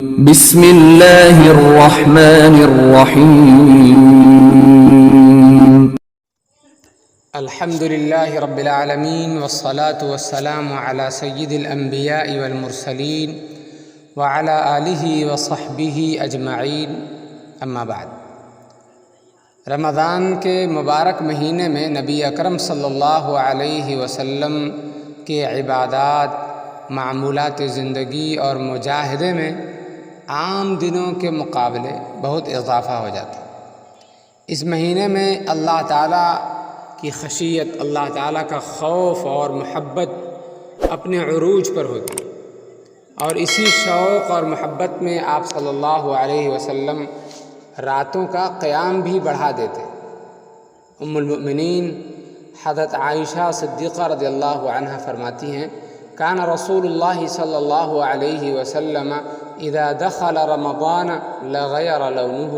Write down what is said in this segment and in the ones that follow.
بسم اللہ الرحمن الرحیم الحمد للہ رب العالمین والصلاة والسلام علی سید الانبیاء والمرسلین وعلی آلہ وصحبہ اجمعین اما بعد۔ رمضان کے مبارک مہینے میں نبی اکرم صلی اللہ علیہ وسلم کے عبادات، معمولات زندگی اور مجاہدے میں عام دنوں کے مقابلے بہت اضافہ ہو جاتا ہے۔ اس مہینے میں اللہ تعالیٰ کی خشیت، اللہ تعالیٰ کا خوف اور محبت اپنے عروج پر ہوتی ہے، اور اسی شوق اور محبت میں آپ صلی اللہ علیہ وسلم راتوں کا قیام بھی بڑھا دیتے۔ ام المؤمنین حضرت عائشہ صدیقہ رضی اللہ عنہ فرماتی ہیں، کان رسول اللہ صلی اللہ علیہ وسلم اذا دخل رمضان لغیر لونه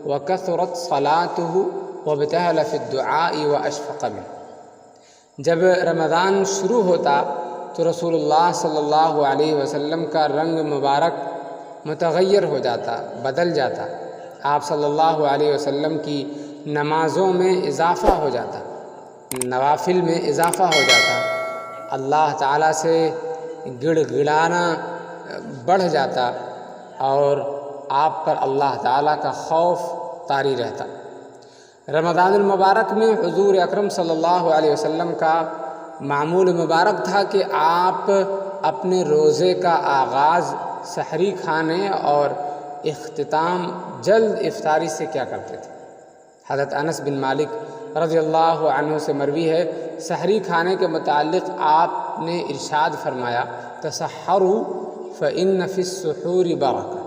وکثرت صلاته وابتهل فی الدعاء واشفق منه۔ جب رمضان شروع ہوتا تو رسول اللہ صلی اللہ علیہ وسلم کا رنگ مبارک متغیر ہو جاتا، بدل جاتا۔ آپ صلی اللہ علیہ وسلم کی نمازوں میں اضافہ ہو جاتا، نوافل میں اضافہ ہو جاتا، اللہ تعالیٰ سے گڑ گڑانا بڑھ جاتا، اور آپ پر اللہ تعالیٰ کا خوف طاری رہتا۔ رمضان المبارک میں حضور اکرم صلی اللہ علیہ وسلم کا معمول مبارک تھا کہ آپ اپنے روزے کا آغاز سحری کھانے اور اختتام جلد افطاری سے کیا کرتے تھے۔ حضرت انس بن مالک رضی اللہ عنہ سے مروی ہے، سحری کھانے کے متعلق آپ نے ارشاد فرمایا، تسحروا فإن فی السحور برکہ،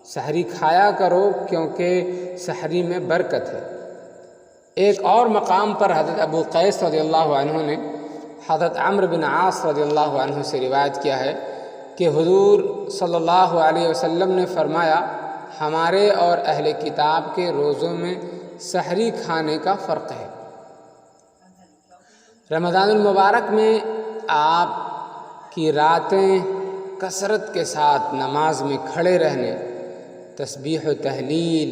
سحری کھایا کرو کیونکہ سحری میں برکت ہے۔ ایک اور مقام پر حضرت ابو قیس رضی اللہ عنہ نے حضرت عمرو بن عاص رضی اللہ عنہ سے روایت کیا ہے کہ حضور صلی اللہ علیہ وسلم نے فرمایا، ہمارے اور اہل کتاب کے روزوں میں سحری کھانے کا فرق ہے۔ رمضان المبارک میں آپ کی راتیں کثرت کے ساتھ نماز میں کھڑے رہنے، تسبیح و تہلیل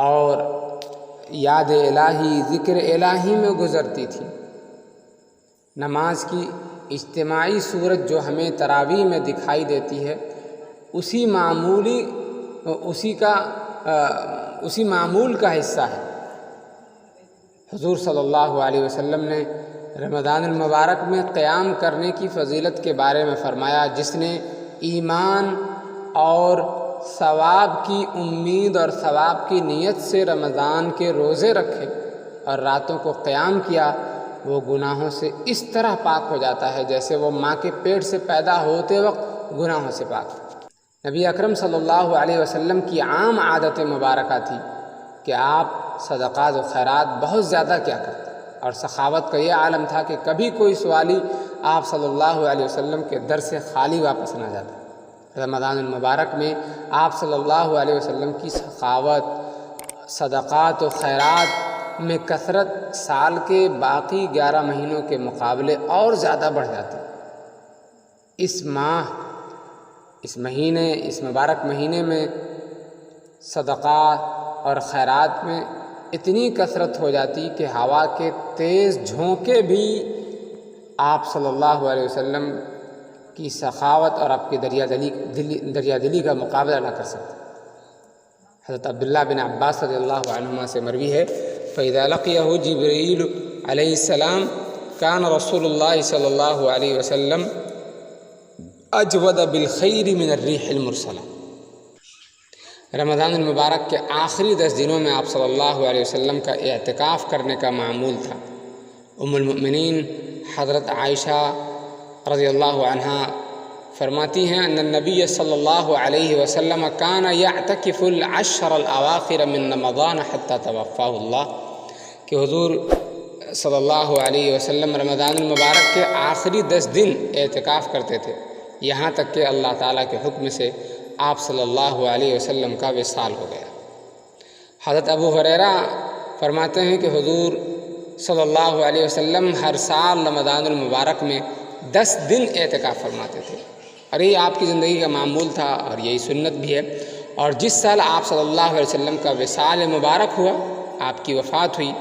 اور یاد الہی، ذکر الہی میں گزرتی تھی۔ نماز کی اجتماعی صورت جو ہمیں تراویح میں دکھائی دیتی ہے، اسی معمول کا حصہ ہے۔ حضور صلی اللہ علیہ وسلم نے رمضان المبارک میں قیام کرنے کی فضیلت کے بارے میں فرمایا، جس نے ایمان اور ثواب کی امید اور ثواب کی نیت سے رمضان کے روزے رکھے اور راتوں کو قیام کیا، وہ گناہوں سے اس طرح پاک ہو جاتا ہے جیسے وہ ماں کے پیٹ سے پیدا ہوتے وقت گناہوں سے پاک ہے۔ نبی اکرم صلی اللہ علیہ وسلم کی عام عادت مبارکہ تھی کہ آپ صدقات و خیرات بہت زیادہ کیا کرتے، اور سخاوت کا یہ عالم تھا کہ کبھی کوئی سوالی آپ صلی اللہ علیہ وسلم کے در سے خالی واپس نہ جاتا۔ رمضان المبارک میں آپ صلی اللہ علیہ وسلم کی سخاوت، صدقات و خیرات میں کثرت سال کے باقی 11 مہینوں کے مقابلے اور زیادہ بڑھ جاتی۔ اس مبارک مہینے میں صدقات اور خیرات میں اتنی کثرت ہو جاتی کہ ہوا کے تیز جھونکے بھی آپ صلی اللہ علیہ وسلم کی سخاوت اور آپ کی دریا دلی کا مقابلہ نہ کر سکتے۔ حضرت عبداللہ بن عباس رضی اللہ عنہما سے مروی ہے، فَإِذَا لَقِيَهُ جِبْرِيلُ علیہ السلام كان رسول اللہ صلی اللہ علیہ وسلم اجود بالخیر من الریح المرسلہ۔ رمضان المبارک کے آخری 10 دنوں میں آپ صلی اللہ علیہ وسلم کا اعتکاف کرنے کا معمول تھا۔ ام المؤمنین حضرت عائشہ رضی اللہ عنہ فرماتی ہیں، ان النبی صلی اللہ علیہ وسلم کان یعتکف العشر الاواخر من رمضان حتی توفاہ اللہ، کہ حضور صلی اللہ علیہ وسلم رمضان المبارک کے آخری 10 دن اعتکاف کرتے تھے، یہاں تک کہ اللہ تعالیٰ کے حکم سے آپ صلی اللہ علیہ وسلم کا وصال ہو گیا۔ حضرت ابو ہریرہ فرماتے ہیں کہ حضور صلی اللہ علیہ وسلم ہر سال رمضان المبارک میں 10 دن اعتکاف فرماتے تھے، اور یہ آپ کی زندگی کا معمول تھا اور یہی سنت بھی ہے۔ اور جس سال آپ صلی اللہ علیہ وسلم کا وصال مبارک ہوا، آپ کی وفات ہوئی،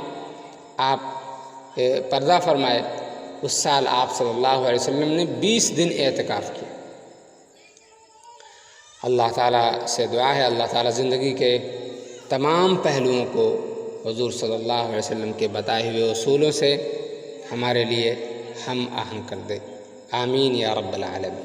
آپ پردہ فرمائے، اس سال آپ صلی اللہ علیہ وسلم نے 20 دن اعتکاف کیا۔ اللہ تعالیٰ سے دعا ہے اللہ تعالیٰ زندگی کے تمام پہلوؤں کو حضور صلی اللہ علیہ وسلم کے بتائے ہوئے اصولوں سے ہمارے لیے ہم آہنگ کر دے۔ آمین یا رب العالمین۔